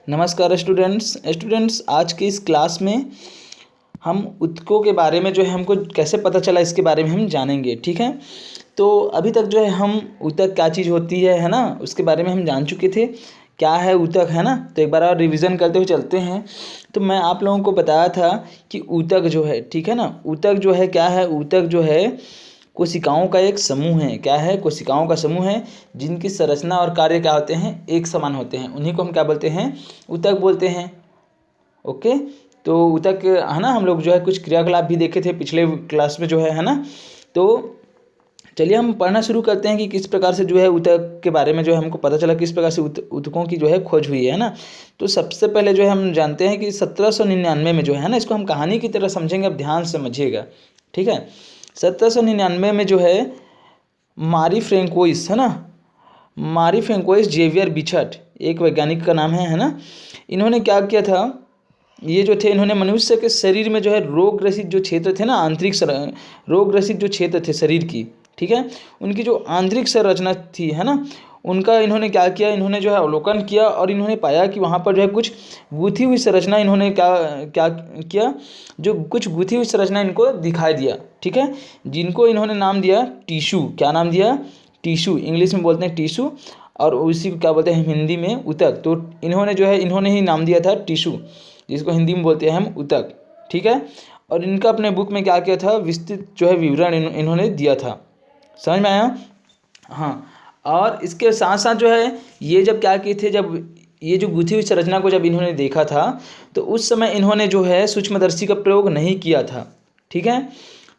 नमस्कार स्टूडेंट्स आज की इस क्लास में हम ऊतकों के बारे में जो है हमको कैसे पता चला इसके बारे में हम जानेंगे। ठीक है, तो अभी तक जो है हम ऊतक क्या चीज़ होती है ना, उसके बारे में हम जान चुके थे क्या है ऊतक, है ना। तो एक बार और रिवीजन करते हुए चलते हैं। तो मैं आप लोगों को बताया था कि ऊतक जो है, ठीक है ना, ऊतक जो है क्या है, ऊतक जो है कोशिकाओं का एक समूह है। क्या है? कोशिकाओं का समूह है जिनकी संरचना और कार्य क्या होते हैं, एक समान होते हैं। उन्हीं को हम क्या बोलते हैं, ऊतक बोलते हैं। ओके, तो ऊतक है ना, हम लोग जो है कुछ क्रियाकलाप भी देखे थे पिछले क्लास में जो है ना। तो चलिए हम पढ़ना शुरू करते हैं कि किस प्रकार से जो है ऊतक के बारे में जो है हमको पता चला, किस प्रकार से ऊतकों की जो है खोज हुई है ना। तो सबसे पहले जो है हम जानते हैं कि 1799 में जो है ना, इसको हम कहानी की तरह समझेंगे, अब ध्यान से समझिएगा। ठीक है, 1799 में जो है मारी फ्रेंकोइस, है ना, मारी फ्रेंकोइस जेवियर बिछट एक वैज्ञानिक का नाम है ना। इन्होंने क्या किया था, ये जो थे, इन्होंने मनुष्य के शरीर में जो है रोग ग्रसित जो क्षेत्र थे ना, आंतरिक रोग ग्रसित जो क्षेत्र थे शरीर की, ठीक है, उनकी जो आंतरिक संरचना थी, है ना, उनका इन्होंने क्या किया, इन्होंने जो है अवलोकन किया और इन्होंने पाया कि वहाँ पर जो है कुछ गूंथी हुई संरचना, इन्होंने क्या क्या किया, जो कुछ गूंथी हुई संरचना इनको दिखाई दिया। ठीक है, जिनको इन्होंने नाम दिया टिश्यू। क्या नाम दिया? टिश्यू। इंग्लिश में बोलते हैं टिश्यू और उसी को क्या बोलते हैं हिंदी में ऊतक। तो इन्होंने जो है, इन्होंने ही नाम दिया था टिश्यू, जिसको हिंदी में बोलते हैं हम ऊतक। ठीक है, और इनका अपने बुक में क्या किया था, विस्तृत जो है विवरण इन्होंने दिया था। समझ में आया? हाँ, और इसके साथ साथ जो है ये जब क्या किए थे, जब ये जो गुथी हुई संरचना को जब इन्होंने देखा था, तो उस समय इन्होंने जो है सूक्ष्मदर्शी का प्रयोग नहीं किया था। ठीक है,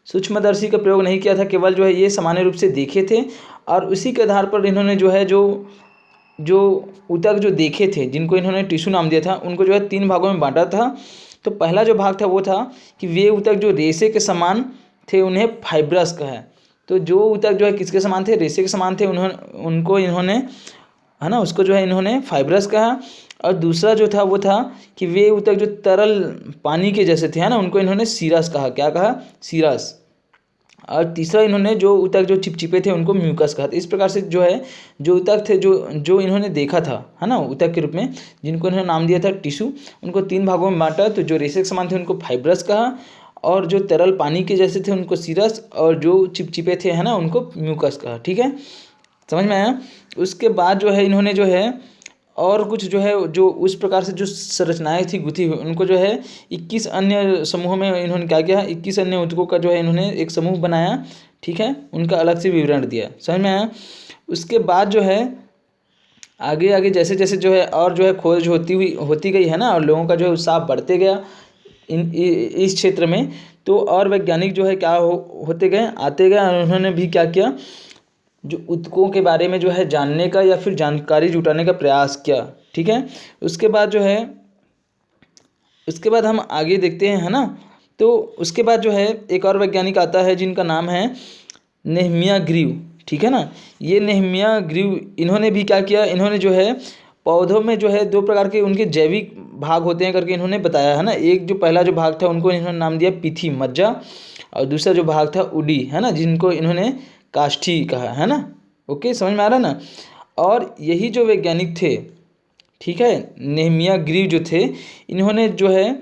सूक्ष्मदर्शी का प्रयोग नहीं किया था, केवल जो है ये सामान्य रूप से देखे थे और उसी के आधार पर इन्होंने जो है जो जो ऊतक जो देखे थे, जिनको इन्होंने टिश्यू नाम दिया था, उनको जो है 3 भागों में बांटा था। तो पहला जो भाग था वो था कि वे ऊतक जो रेशे के समान थे, उन्हें फाइब्रस कहा है। तो जो ऊतक जो है किसके समान थे, रेशे के समान थे, उनको इन्होंने, है ना, उसको जो है इन्होंने फाइब्रस कहा। और दूसरा जो था वो था कि वे ऊतक जो तरल पानी के जैसे थे, है ना, उनको इन्होंने सीरस कहा। क्या कहा? सीरस। और तीसरा इन्होंने जो ऊतक जो चिपचिपे थे उनको म्यूकस कहा था। इस प्रकार से जो है जो ऊतक थे, जो जो इन्होंने देखा था, है ना, ऊतक के रूप में, जिनको इन्होंने नाम दिया था टिश्यू, उनको 3 भागों में बांटा। तो जो रेशे के समान थे उनको फाइब्रस कहा, और जो तरल पानी के जैसे थे उनको सीरस, और जो चिपचिपे थे, है ना, उनको म्यूकस कहा। ठीक है, समझ में आया? उसके बाद जो है इन्होंने जो है और कुछ जो है, जो उस प्रकार से जो संरचनाएं थी गुथी हुई, उनको जो है 21 अन्य समूहों में इन्होंने क्या किया, 21 अन्य ऊतकों का जो है इन्होंने एक समूह बनाया। ठीक है, उनका अलग से विवरण दिया। समझ में आया? उसके बाद जो है आगे आगे जैसे जैसे जो है और जो है खोज होती गई, है ना, और लोगों का जो है उत्साह बढ़ते गया इस क्षेत्र में। तो और वैज्ञानिक जो है क्या होते गए, आते गए, और उन्होंने भी क्या किया, जो ऊतकों के बारे में जो है जानने का या फिर जानकारी जुटाने का प्रयास किया। ठीक है, उसके बाद जो है, उसके बाद हम आगे देखते हैं, है ना। तो उसके बाद जो है एक और वैज्ञानिक आता है जिनका नाम है नेहमिया ग्रीव। ठीक है ना, ये नेहमिया ग्रीव, इन्होंने भी क्या किया, इन्होंने जो है पौधों में जो है 2 प्रकार के उनके जैविक भाग होते हैं करके इन्होंने बताया, है ना। एक जो पहला जो भाग था उनको इन्होंने नाम दिया पिथी मज्जा, और दूसरा जो भाग था उडी, है ना, जिनको इन्होंने काष्ठी कहा, है ना। ओके, समझ में आ रहा है ना। और यही जो वैज्ञानिक थे, ठीक है, नेहमिया ग्रीव जो थे, इन्होंने जो है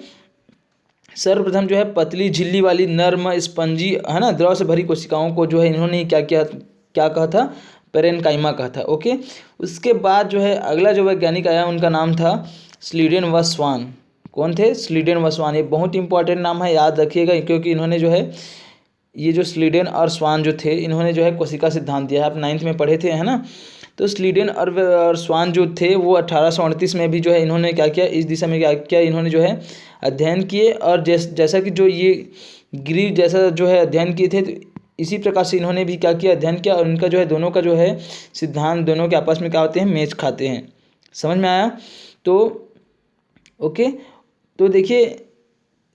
सर्वप्रथम जो है पतली झिल्ली वाली नर्म स्पंजी, है ना, द्रव से भरी कोशिकाओं को जो है इन्होंने क्या किया, क्या कहा था, पेरेनकाइमा कहा था। ओके, उसके बाद जो है अगला जो वैज्ञानिक आया उनका नाम था स्लीडेन व स्वान। कौन थे? स्लीडेन व स्वान। ये बहुत इंपॉर्टेंट नाम है, याद रखिएगा, क्योंकि इन्होंने जो है ये जो स्लीडेन और स्वान जो थे, इन्होंने जो है कोशिका सिद्धांत दिया है, आप 9th में पढ़े थे, है ना। तो स्लीडेन और स्वान जो थे वो 1838 में भी जो है इन्होंने क्या किया, इस दिशा में क्या किया, इन्होंने जो है अध्ययन किए। और जैसा कि जो ये ग्रीव जैसा जो है अध्ययन किए थे, तो इसी प्रकार से इन्होंने भी क्या किया, अध्ययन किया, और इनका जो है दोनों का जो है सिद्धांत दोनों के आपस में क्या होते हैं, मेच खाते हैं। समझ में आया? तो ओके, तो देखिए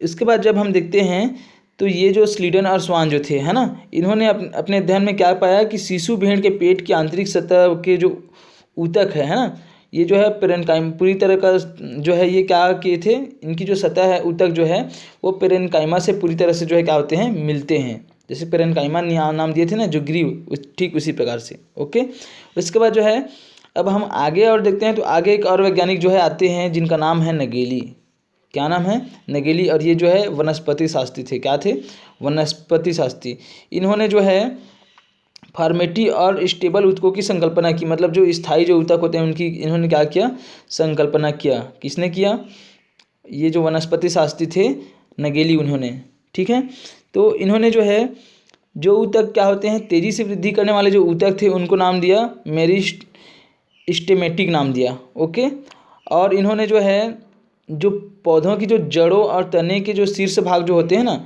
इसके बाद जब हम देखते हैं, तो ये जो स्लीडन और स्वान जो थे, है ना, इन्होंने अपने अध्ययन में क्या पाया कि शिशु भेड़ के पेट की आंतरिक सतह के जो ऊतक है ना, ये जो है पेरेनकाइम पूरी तरह का जो है, ये क्या किए थे, इनकी जो सतह है ऊतक जो है वो पेरेनकाइमा से पूरी तरह से जो है क्या होते हैं, मिलते हैं। जैसे पेरेनकाइमा नाम दिए थे ना जो ग्रीव, ठीक उसी प्रकार से। ओके, उसके बाद जो है अब हम आगे और देखते हैं, तो आगे एक और वैज्ञानिक जो है आते हैं जिनका नाम है नगेली। क्या नाम है? नगेली। और ये जो है वनस्पति शास्त्री थे। क्या थे? वनस्पति शास्त्री। इन्होंने जो है फॉर्मेटी और स्टेबल ऊतकों की संकल्पना की, मतलब जो स्थायी जो ऊतक होते हैं उनकी इन्होंने क्या किया? संकल्पना किया। किसने किया? ये जो वनस्पति शास्त्री थे नगेली, उन्होंने। ठीक है, तो इन्होंने जो है जो ऊतक क्या होते हैं तेज़ी से वृद्धि करने वाले जो ऊतक थे उनको नाम दिया मेरिस्टेमेटिक नाम दिया। ओके। और इन्होंने जो है जो पौधों की जो जड़ों और तने के जो शीर्ष भाग जो होते हैं ना,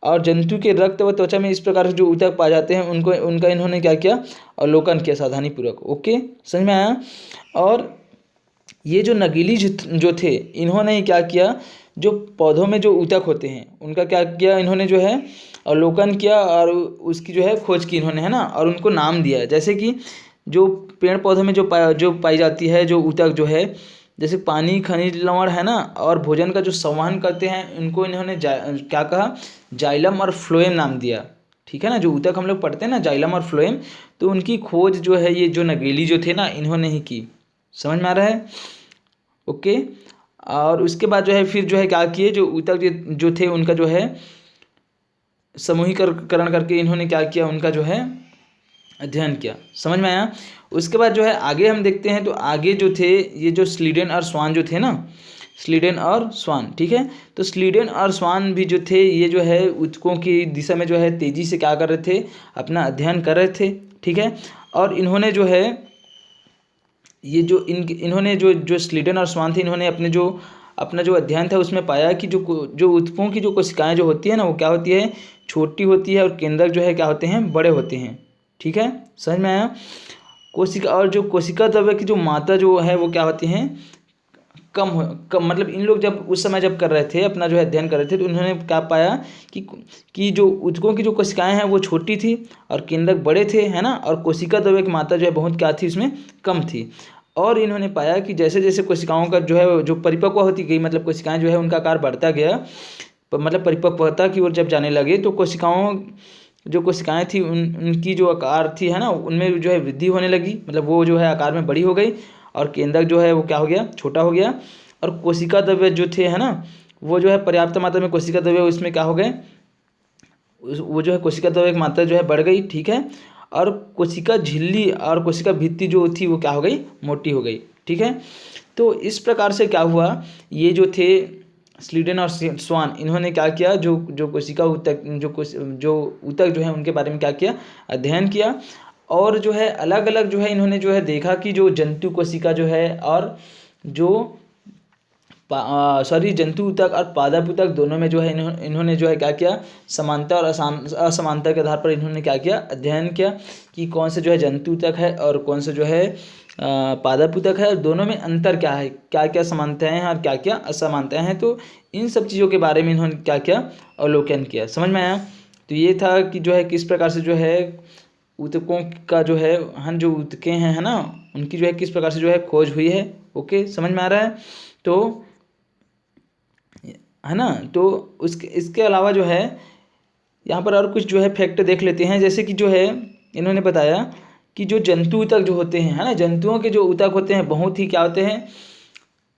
और जंतु के रक्त व त्वचा में इस प्रकार से जो ऊतक पाए जाते हैं उनका इन्होंने क्या किया? अवलोकन किया सावधानीपूर्वक। ओके, समझ में आया? और ये जो नगीली जो थे, इन्होंने ही क्या किया? जो पौधों में जो ऊतक होते हैं उनका क्या किया? इन्होंने जो है अवलोकन किया और उसकी जो है खोज की इन्होंने, है ना, और उनको नाम दिया। जैसे कि जो पेड़ पौधों में जो पाई जाती है जो ऊतक जो है, जैसे पानी, खनिज लवण, है ना, और भोजन का जो संवहन करते हैं, इनको इन्होंने क्या कहा? जाइलम और फ्लोएम नाम दिया। ठीक है ना, जो ऊतक हम लोग पढ़ते हैं ना, जाइलम और फ्लोएम, तो उनकी खोज जो है ये जो नगेली जो थे ना, इन्होंने ही की। समझ में आ रहा है? ओके। और उसके बाद जो है फिर जो है क्या किए? जो ऊतक जो थे उनका जो है समूहीकरण करके इन्होंने क्या किया? उनका जो है अध्ययन किया। समझ में आया? उसके बाद जो है आगे हम देखते हैं, तो आगे जो थे ये जो स्लीडन और स्वान जो थे ना, स्लीडन और स्वान, ठीक है, तो स्लीडन और स्वान भी जो थे ये जो है ऊतकों की दिशा में जो है तेज़ी से क्या कर रहे थे? अपना अध्ययन कर रहे थे। ठीक है, और इन्होंने जो है ये जो इन्होंने जो स्लीडन और स्वान थे, इन्होंने अपना जो अध्ययन था उसमें पाया कि जो ऊतकों की जो कोशिकाएं जो होती है ना, वो क्या होती है? छोटी होती है, और केंद्रक जो है क्या होते हैं? बड़े होते हैं। ठीक है, समझ में आया? कोशिका और जो कोशिका द्रव्य की जो मात्रा जो है वो क्या होती हैं? कम मतलब इन लोग जब उस समय जब कर रहे थे अपना जो है अध्ययन कर रहे थे, तो उन्होंने क्या पाया कि जो ऊतकों की जो कोशिकाएं हैं वो छोटी थी और केंद्रक बड़े थे, है ना, और कोशिका द्रव्य की मात्रा जो है बहुत क्या थी? उसमें कम थी। और इन्होंने पाया कि जैसे जैसे कोशिकाओं का जो है जो परिपक्व होती गई, मतलब कोशिकाएं जो है उनका आकार बढ़ता गया, मतलब परिपक्वता की ओर जब जाने लगे, तो जो कोशिकाएं थी उनकी जो आकार थी, है ना, उनमें जो है वृद्धि होने लगी, मतलब वो जो है आकार में बड़ी हो गई, और केंद्रक जो है वो क्या हो गया? छोटा हो गया। और कोशिका द्रव्य जो थे, है ना, वो जो है पर्याप्त मात्रा में कोशिका द्रव्य उसमें क्या हो गए? वो जो है कोशिका द्रव्य की मात्रा जो है बढ़ गई। ठीक है, और कोशिका झिल्ली और कोशिका भित्ति जो थी वो क्या हो गई? मोटी हो गई। ठीक है, तो इस प्रकार से क्या हुआ? ये जो थे स्लीडन और स्वान, इन्होंने क्या किया? जो कोशिका ऊतक जो ऊतक जो है उनके बारे में क्या किया? अध्ययन किया। और जो है अलग अलग जो है इन्होंने जो है देखा कि जो जंतु कोशिका जो है और जो जंतु ऊतक और पादप ऊतक दोनों में जो है इन्होंने जो है क्या किया? समानता और असमानता के आधार पर इन्होंने क्या किया? अध्ययन किया कि कौन से जो है जंतु ऊतक है और कौन से जो है पादप ऊतक है, और दोनों में अंतर क्या है, क्या क्या समानताएं हैं और क्या क्या असमानताएं हैं। तो इन सब चीज़ों के बारे में इन्होंने क्या किया? अवलोकन किया। समझ में आया? तो ये था कि जो है किस प्रकार से जो है ऊतकों का जो है हम जो ऊतकें हैं, है ना, उनकी जो है किस प्रकार से जो है खोज हुई है। ओके, समझ में आ रहा है? तो है ना, तो इसके अलावा जो है यहाँ पर और कुछ जो है फैक्ट देख लेते हैं। जैसे कि जो है इन्होंने बताया कि जो जंतु ऊतक जो होते हैं, है ना, जंतुओं के जो ऊतक होते हैं बहुत ही क्या होते हैं?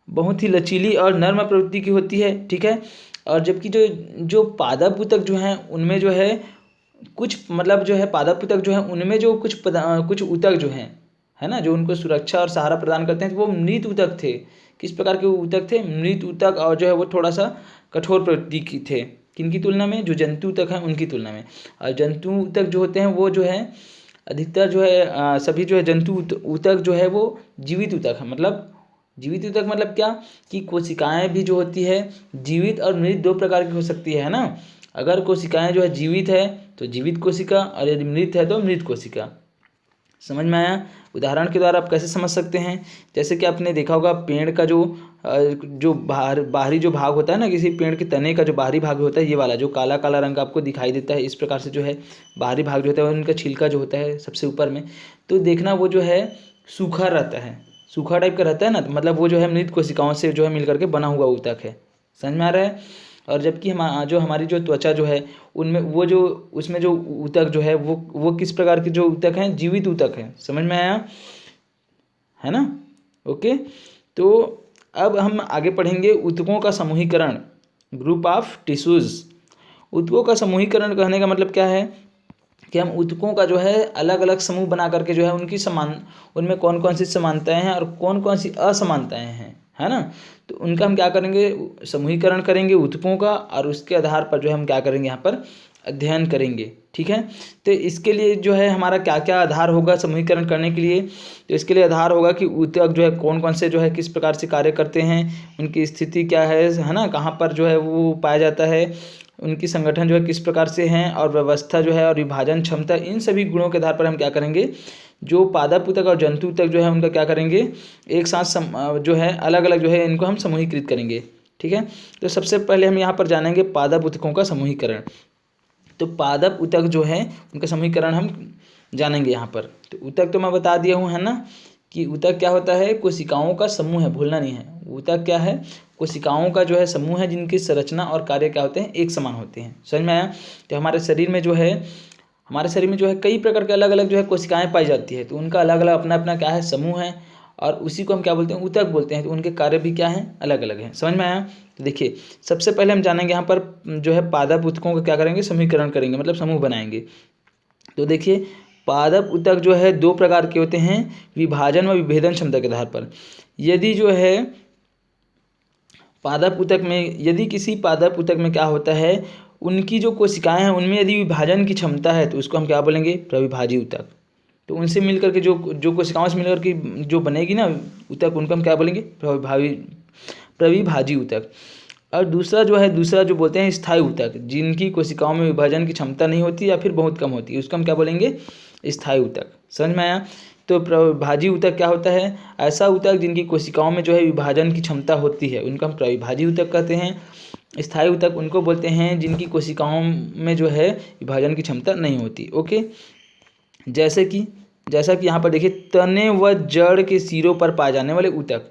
बहुत ही लचीली और नर्म प्रवृत्ति की होती है। ठीक है, और जबकि जो पादप ऊतक जो हैं उनमें जो है कुछ मतलब जो है पादप ऊतक जो है उनमें जो कुछ ऊतक जो हैं, है ना, जो उनको सुरक्षा और सहारा प्रदान करते हैं, तो वो मृत ऊतक थे। किस प्रकार के ऊतक थे? मृत ऊतक, और जो है वो थोड़ा सा कठोर प्रवृत्ति की थे। किनकी तुलना में? जो जंतु ऊतक हैं उनकी तुलना में। और जंतु ऊतक जो होते हैं वो जो है अधिकतर जो है सभी जो है जंतु ऊतक जो है वो जीवित ऊतक है। मतलब जीवित ऊतक मतलब क्या? कि कोशिकाएं भी जो होती है जीवित और मृत दो प्रकार की हो सकती है ना। अगर कोशिकाएं जो है जीवित है तो जीवित कोशिका, और यदि मृत है तो मृत कोशिका। समझ में आया? उदाहरण के द्वारा आप कैसे समझ सकते हैं? जैसे कि आपने देखा होगा पेड़ का जो बाहरी जो भाग होता है ना, किसी पेड़ के तने का जो बाहरी भाग होता है, ये वाला जो काला काला रंग का आपको दिखाई देता है, इस प्रकार से जो है बाहरी भाग जो होता है उनका छिलका जो होता है सबसे ऊपर में, तो देखना वो जो है सूखा रहता है, सूखा टाइप का रहता है ना, तो मतलब वो जो है मृत कोशिकाओं से जो है मिल करके बना हुआ ऊतक है। समझ में आ रहा है? और जबकि हमारी जो त्वचा जो है उनमें वो जो उसमें जो ऊतक जो है वो किस प्रकार के जो ऊतक हैं? जीवित ऊतक हैं। समझ में आया? है ना। ओके, तो अब हम आगे पढ़ेंगे ऊतकों का समूहीकरण, ग्रुप ऑफ टिश्यूज़। ऊतकों का समूहीकरण कहने का मतलब क्या है कि हम ऊतकों का जो है अलग अलग समूह बना करके जो है उनमें कौन कौन सी समानताएं हैं और कौन कौन सी असमानताएं हैं, है ना। तो उनका हम क्या करेंगे, समूहीकरण करेंगे ऊतकों का, और उसके आधार पर जो है हम क्या करेंगे, यहाँ पर अध्ययन करेंगे। ठीक है, तो इसके लिए जो है हमारा क्या क्या आधार होगा समूहीकरण करने के लिए। तो इसके लिए आधार होगा कि ऊतक जो है कौन कौन से जो है किस प्रकार से कार्य करते हैं, उनकी स्थिति क्या है ना, कहाँ पर जो है वो पाया जाता है, उनकी संगठन जो है किस प्रकार से हैं, और व्यवस्था जो है और विभाजन क्षमता, इन सभी गुणों के आधार पर हम क्या करेंगे, जो पादप ऊतक और जंतु ऊतक जो है उनका क्या करेंगे, एक साथ जो है अलग अलग जो है इनको हम समूहीकृत करेंगे। ठीक है, तो सबसे पहले हम यहाँ पर जानेंगे पादप ऊतकों का समूहीकरण। तो पादप ऊतक जो है उनका समूहीकरण हम जानेंगे यहाँ पर। तो ऊतक तो मैं बता दिया हूँ, है ना, कि ऊतक क्या होता है, कोशिकाओं का समूह है, भूलना नहीं है। ऊतक क्या है, कोशिकाओं का जो है समूह है, जिनकी संरचना और कार्य क्या होते हैं, एक समान होते हैं। समझ में आया। तो हमारे शरीर में जो है कई प्रकार के अलग अलग जो है कोशिकाएं पाई जाती है, तो उनका अलग अलग अपना अपना क्या है, समूह है, और उसी को हम क्या बोलते हैं, ऊतक बोलते हैं। तो उनके कार्य भी क्या हैं, अलग अलग हैं। समझ में आया। तो देखिए, सबसे पहले हम जानेंगे यहाँ पर जो है पादप ऊतकों का क्या करेंगे, समूहीकरण करेंगे, मतलब समूह बनाएंगे। तो देखिए, पादप ऊतक जो है दो प्रकार के होते हैं, विभाजन व विभेदन क्षमता के आधार पर। यदि जो है पादप ऊतक में, यदि किसी पादप ऊतक में क्या होता है, उनकी जो कोशिकाएं हैं उनमें यदि विभाजन की क्षमता है, तो उसको हम क्या बोलेंगे, प्रविभाजी ऊतक। तो उनसे मिलकर के जो जो कोशिकाओं से मिलकर के जो बनेगी ना ऊतक, उनको हम क्या बोलेंगे, प्रविभाजी ऊतक। और दूसरा जो बोलते हैं स्थायी ऊतक, जिनकी कोशिकाओं में विभाजन की क्षमता नहीं होती या फिर बहुत कम होती है, उसको हम क्या बोलेंगे, स्थायी ऊतक। समझ में आया। तो प्रविभाजी ऊतक क्या होता है, ऐसा ऊतक जिनकी कोशिकाओं में जो है विभाजन की क्षमता होती है, उनको हम प्रविभाजी ऊतक कहते हैं। स्थायी ऊतक उनको बोलते हैं जिनकी कोशिकाओं में जो है विभाजन की क्षमता नहीं होती। ओके, जैसा कि यहाँ पर देखिए, तने व जड़ के सिरों पर पाए जाने वाले ऊतक।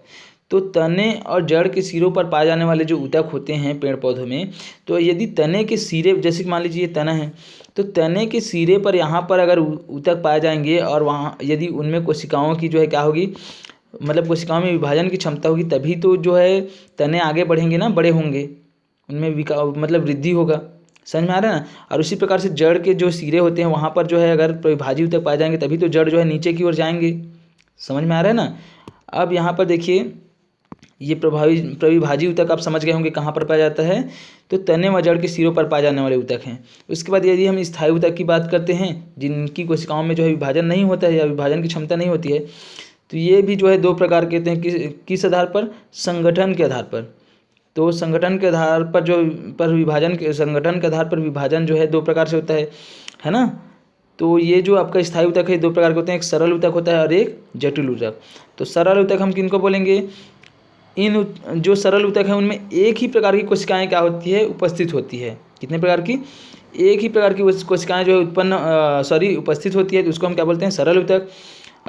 तो तने और जड़ के सिरों पर पाए जाने वाले जो ऊतक होते हैं पेड़ पौधों में, तो यदि तने के सिरे, जैसे कि मान लीजिए ये तना है, तो तने के सिरे पर यहाँ पर अगर ऊतक पाए जाएंगे, और वहाँ यदि उनमें कोशिकाओं की जो है क्या होगी, मतलब कोशिकाओं में विभाजन की क्षमता होगी, तभी तो जो है तने आगे बढ़ेंगे ना, बड़े होंगे, उनमें मतलब वृद्धि होगा। समझ में आ रहा है ना। और उसी प्रकार से जड़ के जो सिरे होते हैं वहाँ पर जो है अगर प्रविभाजी ऊतक पाए जाएंगे, तभी तो जड़ जो है नीचे की ओर जाएंगे। समझ में आ रहा है ना। अब यहाँ पर देखिए, ये प्रविभाजी ऊतक आप समझ गए होंगे कहाँ पर पाया जाता है, तो तने व जड़ के सिरों पर पाए जाने वाले ऊतक हैं। उसके बाद यदि हम स्थायी ऊतक की बात करते हैं, जिनकी कोशिकाओं में जो है विभाजन नहीं होता है या विभाजन की क्षमता नहीं होती है, तो ये भी जो है दो प्रकार के होते हैं। किस आधार पर, संगठन के आधार पर। तो संगठन के आधार पर संगठन के आधार पर विभाजन जो है दो प्रकार से होता है ना। तो ये जो आपका स्थायी ऊतक है दो प्रकार के होते हैं, एक सरल ऊतक होता है और एक जटिल ऊतक। तो सरल ऊतक हम किनको बोलेंगे, जो सरल ऊतक है उनमें एक ही प्रकार की कोशिकाएं क्या होती है, उपस्थित होती है। कितने प्रकार की, एक ही प्रकार की कोशिकाएं जो है उपस्थित होती है, तो उसको हम क्या बोलते हैं, सरल ऊतक।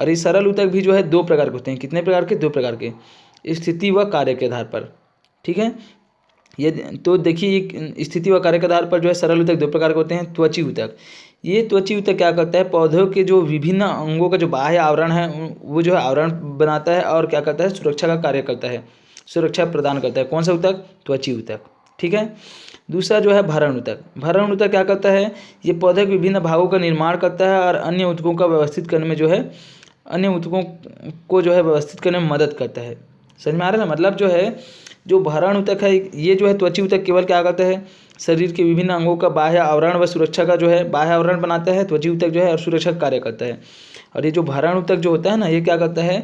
और ये सरल ऊतक भी जो है दो प्रकार के होते हैं। कितने प्रकार के, दो प्रकार के, स्थिति व कार्य के आधार पर। ठीक है, ये तो देखिए, स्थिति व कार्य के आधार पर जो है सरल ऊतक दो प्रकार के होते हैं। त्वची ऊतक, ये त्वची ऊतक क्या करता है, पौधों के जो विभिन्न अंगों का जो बाह्य आवरण है वो जो है आवरण बनाता है और क्या करता है, सुरक्षा का कार्य करता है, सुरक्षा प्रदान करता है। कौन सा ऊतक, त्वची ऊतक। ठीक है, दूसरा जो है भरण ऊतक। भरण ऊतक क्या करता है, ये पौधे के विभिन्न भागों का निर्माण करता है और अन्य ऊतकों का व्यवस्थित करने में जो है, अन्य ऊतकों को जो है व्यवस्थित करने में मदद करता है। समझ में आ रहा है ना। मतलब जो है, जो भरण ऊतक है ये जो है, त्वची ऊतक केवल क्या करता है, शरीर के विभिन्न अंगों का बाह्य आवरण व सुरक्षा का जो है बाह्य आवरण बनाता है। त्वची ऊतक जो है और सुरक्षा कार्य करता है। और ये जो भरण ऊतक जो होता है ना, ये क्या करता है,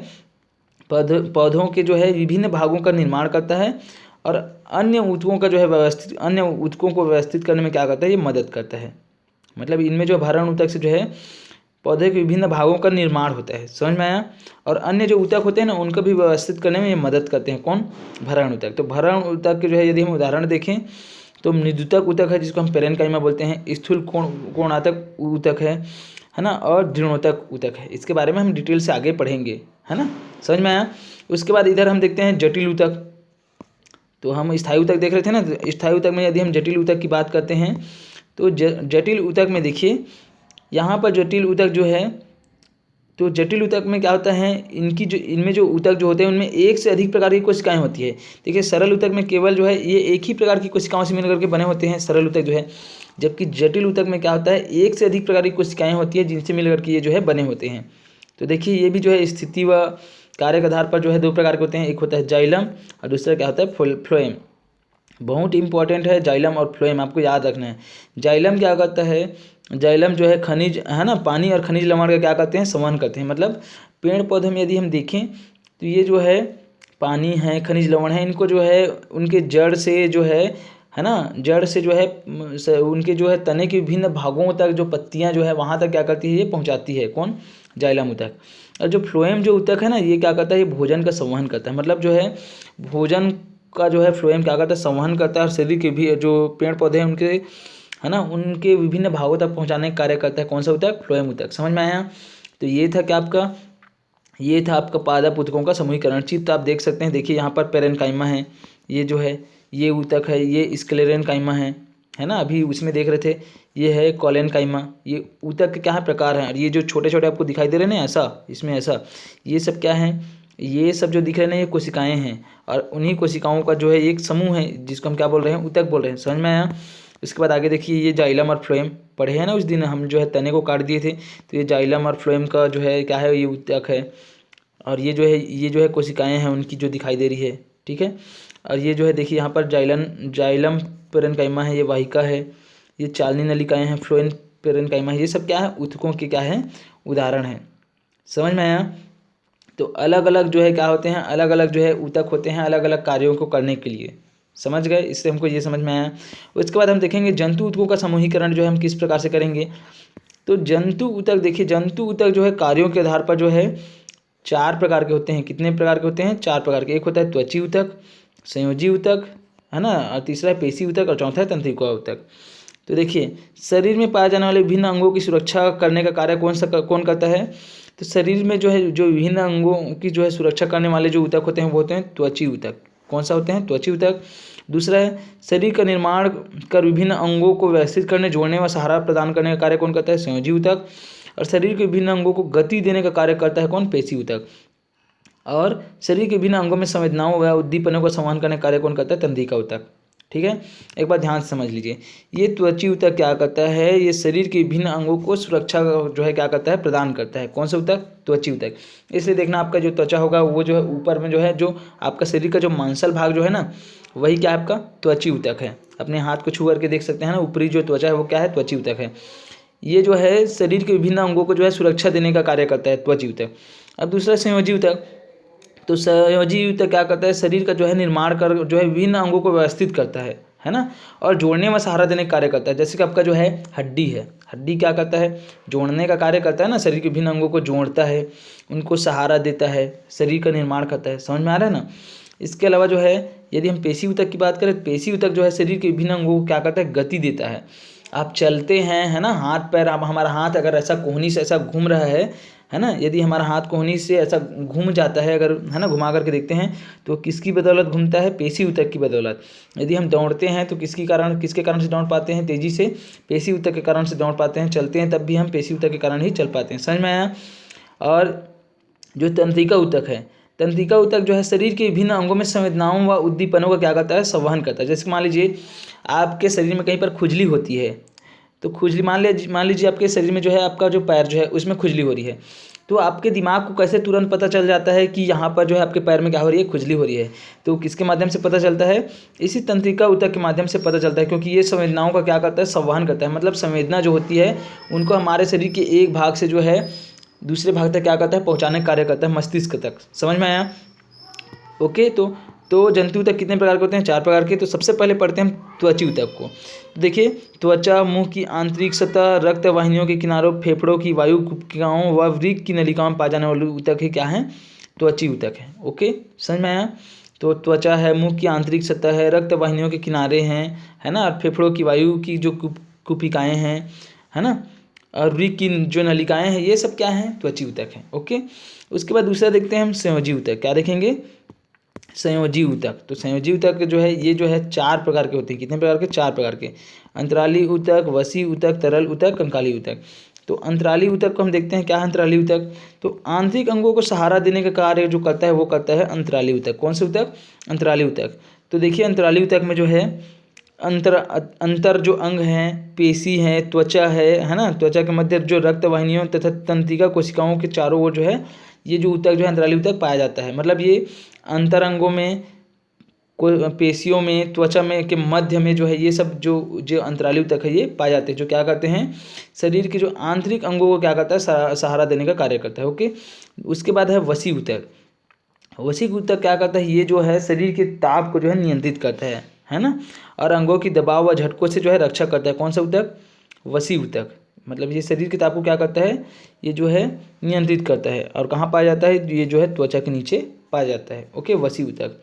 पौधों के जो है विभिन्न भागों का निर्माण करता है और अन्य ऊतकों का जो है अन्य ऊतकों को व्यवस्थित करने में क्या करता है, ये मदद करता है। मतलब इनमें जो भरण ऊतक से जो है पौधे के विभिन्न भागों का निर्माण होता है। समझ में आया। और अन्य जो ऊतक होते हैं ना, उनको भी व्यवस्थित करने में ये मदद करते हैं। कौन, भरण ऊतक। तो भरण ऊतक के जो है यदि हम उदाहरण देखें, तो मृदुतक ऊतक है, जिसको हम पेरेन्काइमा बोलते हैं, स्थूल कोणातक ऊतक है ना, और दृढ़ोतक ऊतक है। इसके बारे में हम डिटेल से आगे पढ़ेंगे, है ना। समझ में आया। उसके बाद इधर हम देखते हैं जटिल ऊतक। तो हम स्थायी ऊतक देख रहे थे ना, स्थायी ऊतक में यदि हम जटिल ऊतक की बात करते हैं, तो जटिल ऊतक में देखिए, यहाँ पर जटिल ऊतक जो है तो जटिल ऊतक में क्या होता है, इनमें जो ऊतक जो होते हैं उनमें एक से अधिक प्रकार की कोशिकाएं होती है। देखिए सरल ऊतक में केवल जो है ये एक ही प्रकार की कोशिकाओं से मिलकर के बने होते हैं सरल ऊतक जो है, जबकि जटिल ऊतक में क्या होता है एक से अधिक प्रकार की कोशिकाएं होती है जिनसे मिलकर के ये जो है बने होते हैं। तो देखिए ये भी जो है स्थिति व कार्य के आधार पर जो है दो प्रकार के होते हैं, एक होता है जाइलम और दूसरा क्या होता है फ्लोएम। बहुत इंपॉर्टेंट है जाइलम और फ्लोएम, आपको याद रखना है। जाइलम क्या करता है, जाइलम जो है खनिज है ना, पानी और खनिज लवण का क्या करते हैं संवहन करते हैं। मतलब पेड़ पौधे में यदि हम देखें तो ये जो है पानी है खनिज लवण है, इनको जो है उनके जड़ से जो है ना, जड़ से जो है उनके जो है तने के विभिन्न भागों तक जो पत्तियां जो है वहाँ तक क्या करती है ये पहुँचाती है, कौन, जाइलम ऊतक। और जो फ्लोएम जो ऊतक है ना ये क्या करता है, ये भोजन का संवहन करता है। मतलब जो है भोजन का जो है फ्लोएम क्या करता है संवहन करता है और शरीर के भी जो पेड़ पौधे हैं उनके है ना उनके विभिन्न भागों तक पहुंचाने का कार्य करता है। कौन सा ऊतक, फ्लोएम ऊतक। समझ में आया। तो ये था क्या आपका, ये था आपका पादप ऊतकों का समूहीकरण। चित्र आप देख सकते हैं, देखिए यहाँ पर पेरेन्काइमा है, ये जो है ये ऊतक है, ये स्क्लेरेन्काइमा है ना, अभी उसमें देख रहे थे, ये है कोलेनकाइमा। ये ऊतक के क्या है प्रकार हैं, और ये जो छोटे छोटे आपको दिखाई दे रहे हैं ना ऐसा, इसमें ऐसा, ये सब क्या है, ये सब जो दिख रहे हैं ना ये कोशिकाएं हैं, और उन्हीं कोशिकाओं का जो है एक समूह है जिसको हम क्या बोल रहे हैं, ऊतक बोल रहे हैं। समझ में आया। इसके बाद आगे देखिए ये जाइलम और फ्लोएम पढ़े हैं ना उस दिन हम, जो है तने को काट दिए थे, तो ये जाइलम और फ्लोएम का जो है क्या है, ये ऊतक है। और ये जो है कोशिकाएं हैं उनकी जो दिखाई दे रही है, ठीक है। और ये जो है देखिए यहाँ पर जाइलम पेरेन्काइमा है, ये वाहिका है, ये चालनी नलिकाएं हैं, फ्लोएम पेरेन्काइमा है, ये सब क्या है ऊतकों के क्या है उदाहरण है। समझ में आया। तो अलग अलग जो है क्या होते हैं, अलग अलग जो है ऊतक होते हैं अलग अलग कार्यों को करने के लिए। समझ गए, इससे हमको ये समझ में आया। उसके बाद हम देखेंगे जंतु ऊतकों का समूहीकरण जो है हम किस प्रकार से करेंगे। तो जंतु ऊतक, देखिए जंतु ऊतक जो है कार्यों के आधार पर जो है 4 प्रकार के होते हैं। कितने प्रकार के होते हैं, 4 प्रकार के। एक होता है त्वची ऊतक, संयोजी ऊतक है ना, और तीसरा है पेशी ऊतक, और चौथा है तंत्रिका ऊतक। तो देखिए शरीर में पाए जाने वाले विभिन्न अंगों की सुरक्षा करने का कार्य कौन करता है। तो शरीर में जो है जो विभिन्न अंगों की जो है सुरक्षा करने वाले जो ऊतक होते हैं वो होते हैं त्वची ऊतक। कौन सा होते हैं, त्वची ऊतक। दूसरा है शरीर का निर्माण कर विभिन्न अंगों को व्यवस्थित करने, जोड़ने व सहारा प्रदान करने का कार्य कौन करता है, संयोजी ऊतक। और शरीर के विभिन्न अंगों को गति देने का कार्य करता है कौन, पेशी ऊतक। और शरीर के विभिन्न अंगों में संवेदनाओं व उद्दीपनों का संवहन करने का कार्य कौन करता है, तंत्रिका ऊतक। ठीक है, एक बार ध्यान से समझ लीजिए। ये त्वची ऊतक क्या करता है, ये शरीर के विभिन्न अंगों को सुरक्षा जो है क्या करता है, प्रदान करता है। कौन सा ऊतक, त्वची ऊतक। इसलिए देखना आपका जो त्वचा होगा वो जो है ऊपर में जो है जो आपका शरीर का जो मांसल भाग जो है ना वही क्या है आपका त्वची ऊतक है। अपने हाथ को छू करके देख सकते हैं ना, ऊपरी जो त्वचा है वो क्या है, त्वची ऊतक है। ये जो है शरीर के विभिन्न अंगों को जो है सुरक्षा देने का कार्य करता है, त्वची ऊतक। अब दूसरा संयोजी ऊतक। तो संयोजी ऊतक क्या करता है, शरीर का जो है निर्माण कर जो है विभिन्न अंगों को व्यवस्थित करता है ना, और जोड़ने में सहारा देने का कार्य करता है। जैसे कि आपका जो है हड्डी है, हड्डी क्या करता है, जोड़ने का कार्य करता है ना, शरीर के विभिन्न अंगों को जोड़ता है, उनको सहारा देता है, शरीर का निर्माण करता है। समझ में आ रहा है ना। इसके अलावा जो है यदि हम पेशी ऊतक की बात करें, पेशी ऊतक जो है शरीर के विभिन्न अंगों को क्या करता है, गति देता है। आप चलते हैं है ना, हाथ पैर, अब हमारा हाथ अगर ऐसा कोहनी से ऐसा घूम रहा है ना, यदि हमारा हाथ कोहनी से ऐसा घूम जाता है अगर, है ना, घुमा करके देखते हैं तो किसकी बदौलत घूमता है, पेशी ऊतक की बदौलत। यदि हम दौड़ते हैं तो किसके कारण से दौड़ पाते हैं तेजी से, पेशी ऊतक के कारण से दौड़ पाते हैं। चलते हैं तब भी हम पेशी ऊतक के कारण ही चल पाते हैं। समझ में आया। और जो तंत्रिका ऊतक है, तंत्रिका ऊतक जो है शरीर के विभिन्न अंगों में संवेदनाओं व उद्दीपनों का क्या करता है, संवहन करता है। जैसे मान लीजिए आपके शरीर में कहीं पर खुजली होती है, तो खुजली मान लीजिए आपके शरीर में जो है आपका जो पैर जो है उसमें खुजली हो रही है, तो आपके दिमाग को कैसे तुरंत पता चल जाता है कि यहाँ पर जो है आपके पैर में क्या हो रही है, खुजली हो रही है। तो किसके माध्यम से पता चलता है, इसी तंत्रिका ऊतक के माध्यम से पता चलता है, क्योंकि ये संवेदनाओं का क्या करता है, संवहन करता है। मतलब संवेदना जो होती है उनको हमारे शरीर के एक भाग से जो है दूसरे भाग तक क्या करता है, पहुँचाने का कार्य करता है, मस्तिष्क तक। समझ में आया। ओके, तो जंतु ऊतक कितने प्रकार के होते हैं, 4 प्रकार के। तो सबसे पहले पढ़ते हैं हम त्वची ऊतक को। तो देखिए त्वचा मुंह की आंतरिक सतह, रक्त वाहिनियों के किनारों, फेफड़ों की वायु कुपिकाओं व वृक्क की नलिकाओं में पाए जाने वाले ऊतक ही क्या है, त्वची ऊतक है। ओके, समझ में आया। तो त्वचा है, मुंह की आंतरिक सतह है, रक्त वाहिनियों के किनारे हैं, है ना, और फेफड़ों की वायु की जो कुपिकाएँ हैं, है ना, और वृक्क की जो नलिकाएँ हैं, ये सब क्या हैं, त्वची ऊतक हैं। ओके, उसके बाद दूसरा देखते हैं हम संयोजी ऊतक। क्या देखेंगे, संयोजी ऊतक। तो संयोजी ऊतक जो है ये जो है 4 प्रकार के होते हैं। कितने प्रकार के, 4 प्रकार के। अंतराली ऊतक, वसी ऊतक, तरल ऊतक, कंकाली ऊतक। तो अंतराली ऊतक को हम देखते हैं, क्या है अंतराली ऊतक। तो आंतरिक अंगों को सहारा देने का कार्य जो करता है वो करता है अंतराली ऊतक। कौन सा ऊतक? अंतराली ऊतक। तो देखिए अंतराली ऊतक में जो है अंतर जो अंग हैं, पेशी हैं, त्वचा है ना, त्वचा के मध्य जो रक्त वाहिनियों तथा तंत्रिका कोशिकाओं के चारों ओर जो है ये जो ऊतक जो है अंतराली ऊतक पाया जाता है। मतलब ये अंतर अंगों में, पेशियों में, त्वचा में के मध्य में जो है ये सब जो अंतराली ऊतक है ये पाए जाते हैं, जो क्या करते हैं शरीर के जो आंतरिक अंगों को क्या करता है सहारा देने का कार्य करता है। ओके, उसके बाद है वसी ऊतक। वसी ऊतक क्या करता है, ये जो है शरीर के ताप को जो है नियंत्रित करता है ना, और अंगों की दबाव व झटकों से जो है रक्षा करता है। कौन सा ऊतक? वसी ऊतक। मतलब ये शरीर के ताप को क्या करता है, ये जो है नियंत्रित करता है। और कहाँ पाया जाता है, ये जो है त्वचा के नीचे पाया जाता है। ओके, वसी ऊतक।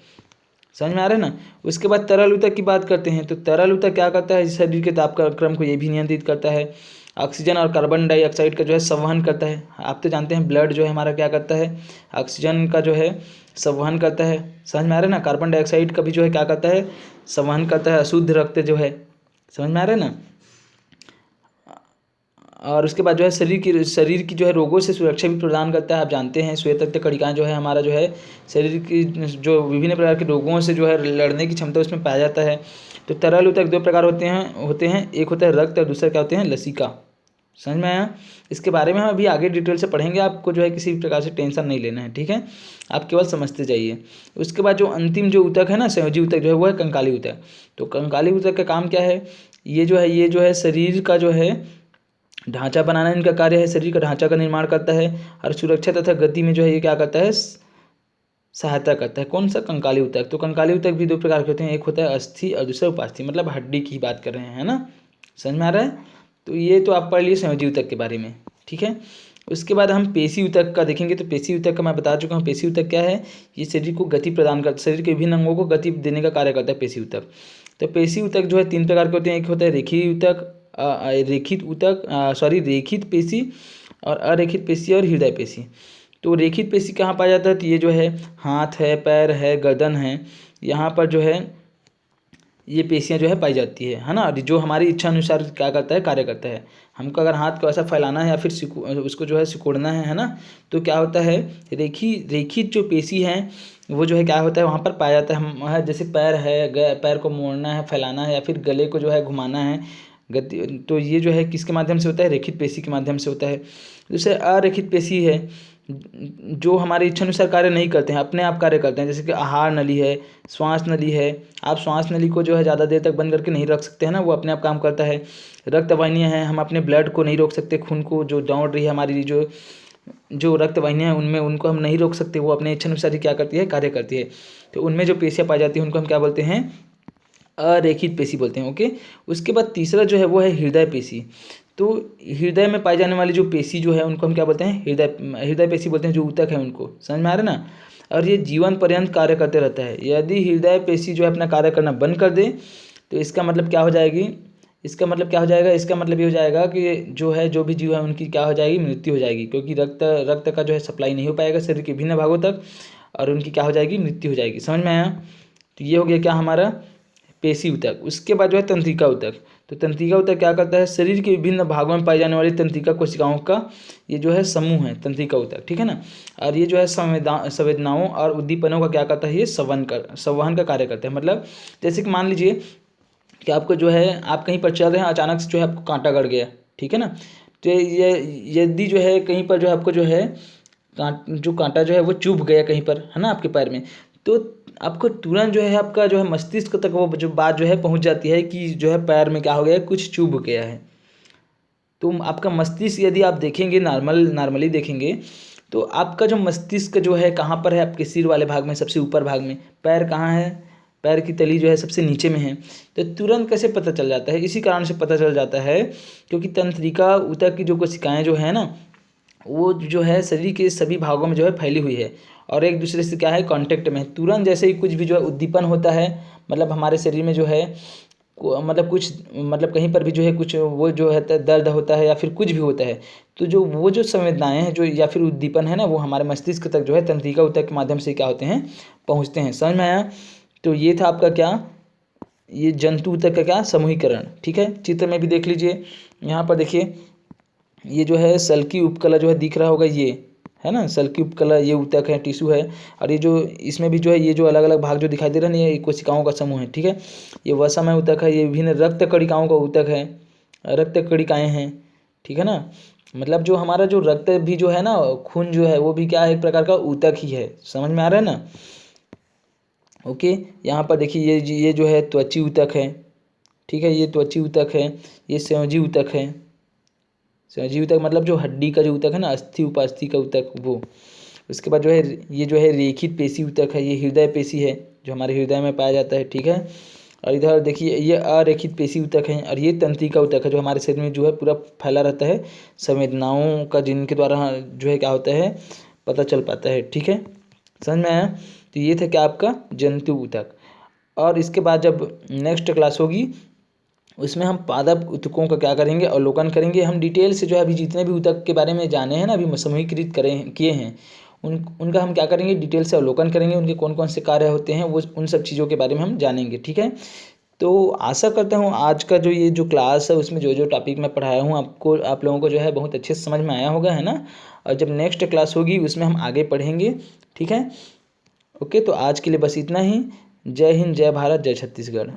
समझ में आ रहा है ना। उसके बाद तरल ऊतक की बात करते हैं। तो तरल ऊतक क्या करता है, शरीर के ताप का क्रम को ये भी नियंत्रित करता है। ऑक्सीजन और कार्बन डाइऑक्साइड का जो है संवहन करता है। आप तो जानते हैं ब्लड जो है हमारा क्या करता है, ऑक्सीजन का जो है संवहन करता है। समझ में आ रहा है ना। कार्बन डाइऑक्साइड का भी जो है क्या करता है, संवहन करता है। अशुद्ध रक्त जो है, समझ में आ रहा है ना। और उसके बाद जो है शरीर की जो है रोगों से सुरक्षा भी प्रदान करता है। आप जानते हैं श्वेत कणिकाएं जो है हमारा जो है शरीर की जो विभिन्न प्रकार के रोगों से जो है लड़ने की क्षमता उसमें पाया जाता है। तो तरल ऊतक दो प्रकार होते हैं, एक होता है रक्त और दूसरा क्या होते हैं, लसिका। समझ में आया। इसके बारे में हम अभी आगे डिटेल से पढ़ेंगे, आपको जो है किसी भी प्रकार से टेंशन नहीं लेना है, ठीक है। आप केवल समझते जाइए। उसके बाद जो अंतिम जो ऊतक है ना, संयोजी ऊतक जो है वो है कंकाली ऊतक। तो कंकाली ऊतक का काम क्या है, ये जो है शरीर का जो है ढांचा बनाना इनका कार्य है। शरीर का ढांचा का निर्माण करता है और सुरक्षा तथा गति में जो है ये क्या करता है, सहायता करता है। कौन सा? कंकाली ऊतक। तो कंकाली ऊतक भी दो प्रकार के होते हैं, एक होता है अस्थि और दूसरा उपास्थि, मतलब हड्डी की बात कर रहे हैं, है ना। समझ में आ रहा है। तो ये तो आप पढ़ लिए संयोजी ऊतक के बारे में, ठीक है। उसके बाद हम पेशी ऊतक का देखेंगे। तो पेशी ऊतक का मैं बता चुका हूँ। पेशी ऊतक क्या है, ये शरीर को गति प्रदान करता है, शरीर के विभिन्न अंगों को गति देने का कार्य करता है पेशी ऊतक। तो पेशी ऊतक जो है तीन प्रकार के होते हैं, एक होता है रेखित पेशी और अरेखित पेशी और हृदय पेशी। तो रेखित पेशी कहाँ पाया जाता है, तो ये जो है हाथ है, पैर है, गर्दन है, यहाँ पर जो है ये पेशियाँ जो है पाई जाती है ना। जो हमारी इच्छा अनुसार क्या करता है, कार्य करता है। हमको अगर हाथ को ऐसा फैलाना है या फिर उसको जो है सिकोड़ना है ना, तो क्या होता है, रेखित जो पेशी है वो जो है क्या होता है वहाँ पर पाया जाता है। जैसे पैर है, पैर को मोड़ना है, फैलाना है, या फिर गले को जो है घुमाना है, गति, तो ये जो है किसके माध्यम से होता है, रेखित पेशी के माध्यम से होता है। जैसे अरेखित पेशी है, जो हमारी इच्छा अनुसार कार्य नहीं करते हैं, अपने आप कार्य करते हैं। जैसे कि आहार नली है, श्वास नली है। आप श्वास नली को जो है ज़्यादा देर तक बंद करके नहीं रख सकते हैं ना, वो अपने आप काम करता है। रक्त वाहिनियाँ हैं, हम अपने ब्लड को नहीं रोक सकते, खून को जो दौड़ रही है हमारी जो रक्त वाहिनियाँ हैं उनमें, उनको हम नहीं रोक सकते, वो अपने इच्छा अनुसार ही क्या करती है, कार्य करती है। तो उनमें जो पेशियाँ पाई जाती हैं उनको हम क्या बोलते हैं, अरेखित पेशी बोलते हैं। ओके, उसके बाद तीसरा जो है वो है हृदय पेशी। तो हृदय में पाई जाने वाली जो पेशी जो है उनको हम क्या बोलते हैं, हृदय पेशी बोलते हैं, जो ऊतक है उनको। समझ में आ रहा है ना। और ये जीवन पर्यंत कार्य करते रहता है। यदि हृदय पेशी जो है अपना कार्य करना बंद कर दे तो इसका मतलब क्या हो जाएगा, इसका मतलब ये हो जाएगा कि जो भी जीव है उनकी क्या हो जाएगी, मृत्यु हो जाएगी। क्योंकि रक्त का जो है सप्लाई नहीं हो पाएगा शरीर के विभिन्न भागों तक, और उनकी क्या हो जाएगी, मृत्यु हो जाएगी। समझ में आया। तो ये हो गया क्या हमारा पेशी ऊतक। उसके बाद जो है तंत्रिका ऊतक। तो तंत्रिका ऊतक क्या करता है, शरीर के विभिन्न भागों में पाई जाने वाली तंत्रिका कोशिकाओं का ये जो है समूह है तंत्रिका ऊतक, ठीक है ना। और ये जो है संवेदनाओं और उद्दीपनों का क्या करता है, ये संवहन का कार्य करता है। मतलब जैसे कि मान लीजिए कि आपको जो है, आप कहीं पर चल रहे हैं, अचानक से जो है आपको कांटा गड़ गया, ठीक है ना। तो ये यदि जो है कहीं पर जो है आपको जो है कांटा जो है वो चुभ गया कहीं पर, है ना, आपके पैर में, तो आपको तुरंत जो है आपका जो है मस्तिष्क तक वो जो बात जो है पहुंच जाती है कि जो है पैर में क्या हो गया है, कुछ चुभ गया है। तो आपका मस्तिष्क यदि आप देखेंगे, नॉर्मली देखेंगे, तो आपका जो मस्तिष्क जो है कहाँ पर है, आपके सिर वाले भाग में, सबसे ऊपर भाग में। पैर कहाँ है, पैर की तली जो है सबसे नीचे में है। तो तुरंत कैसे पता चल जाता है, इसी कारण से पता चल जाता है क्योंकि तंत्रिका ऊतक की जो कोशिकाएं जो है ना, वो जो है शरीर के सभी भागों में जो है फैली हुई है और एक दूसरे से क्या है, कांटेक्ट में है। तुरंत जैसे ही कुछ भी जो है उद्दीपन होता है, मतलब हमारे शरीर में जो है मतलब कहीं पर भी जो है कुछ वो जो है दर्द होता है या फिर कुछ भी होता है, तो जो संवेदनाएं हैं जो या फिर उद्दीपन है ना, वो हमारे मस्तिष्क तक जो है तंत्रिका ऊतक के माध्यम से क्या होते हैं, पहुँचते हैं। समझ में आया। तो ये था आपका क्या, ये जंतु ऊतक का क्या समूहीकरण, ठीक है। चित्र में भी देख लीजिए, यहाँ पर देखिए, ये जो है सल्की उपकला जो है दिख रहा होगा, ये है ना सल्की उपकला, ये ऊतक है, टिश्यू है। और ये जो इसमें भी जो है ये जो अलग अलग भाग जो दिखाई दे रहा है ना, ये कोशिकाओं का समूह है, ठीक है। ये वसामय ऊतक है, ये विभिन्न रक्त कणिकाओं का ऊतक है, रक्त कणिकाएँ हैं, ठीक है ना। मतलब जो हमारा जो रक्त भी जो है ना, खून जो है वो भी क्या है, एक प्रकार का ऊतक ही है। समझ में आ रहा है ना। ओके, यहाँ पर देखिए ये जो है त्वची ऊतक है, ठीक है, ये त्वची ऊतक है, ये संयोजी ऊतक है। संयोजी ऊतक मतलब जो हड्डी का जो ऊतक है ना, अस्थि उपास्थि का ऊतक वो। उसके बाद जो है ये जो है रेखित पेशी ऊतक है, ये हृदय पेशी है जो हमारे हृदय में पाया जाता है, ठीक है। और इधर देखिए ये अरेखित पेशी ऊतक है, और ये तंत्रिका ऊतक है जो हमारे शरीर में जो है पूरा फैला रहता है, संवेदनाओं का जिनके द्वारा जो है क्या होता है पता चल पाता है, ठीक है। समझ में आया। तो ये था क्या आपका जंतु ऊतक। और इसके बाद जब नेक्स्ट क्लास होगी उसमें हम पादप ऊतकों का क्या करेंगे, अवलोकन करेंगे। हम डिटेल से जो है अभी जितने भी ऊतक के बारे में जाने हैं ना, अभी समूहीकृत किए हैं, उनका हम क्या करेंगे, डिटेल से अवलोकन करेंगे, उनके कौन कौन से कार्य होते हैं वो उन सब चीज़ों के बारे में हम जानेंगे, ठीक है। तो आशा करता हूँ आज का जो ये जो क्लास है उसमें जो जो टॉपिक मैं पढ़ाया हूँ आपको, आप लोगों को जो है बहुत अच्छे से समझ में आया होगा, है ना। और जब नेक्स्ट क्लास होगी उसमें हम आगे पढ़ेंगे, ठीक है। ओके, तो आज के लिए बस इतना ही। जय हिंद, जय भारत, जय छत्तीसगढ़।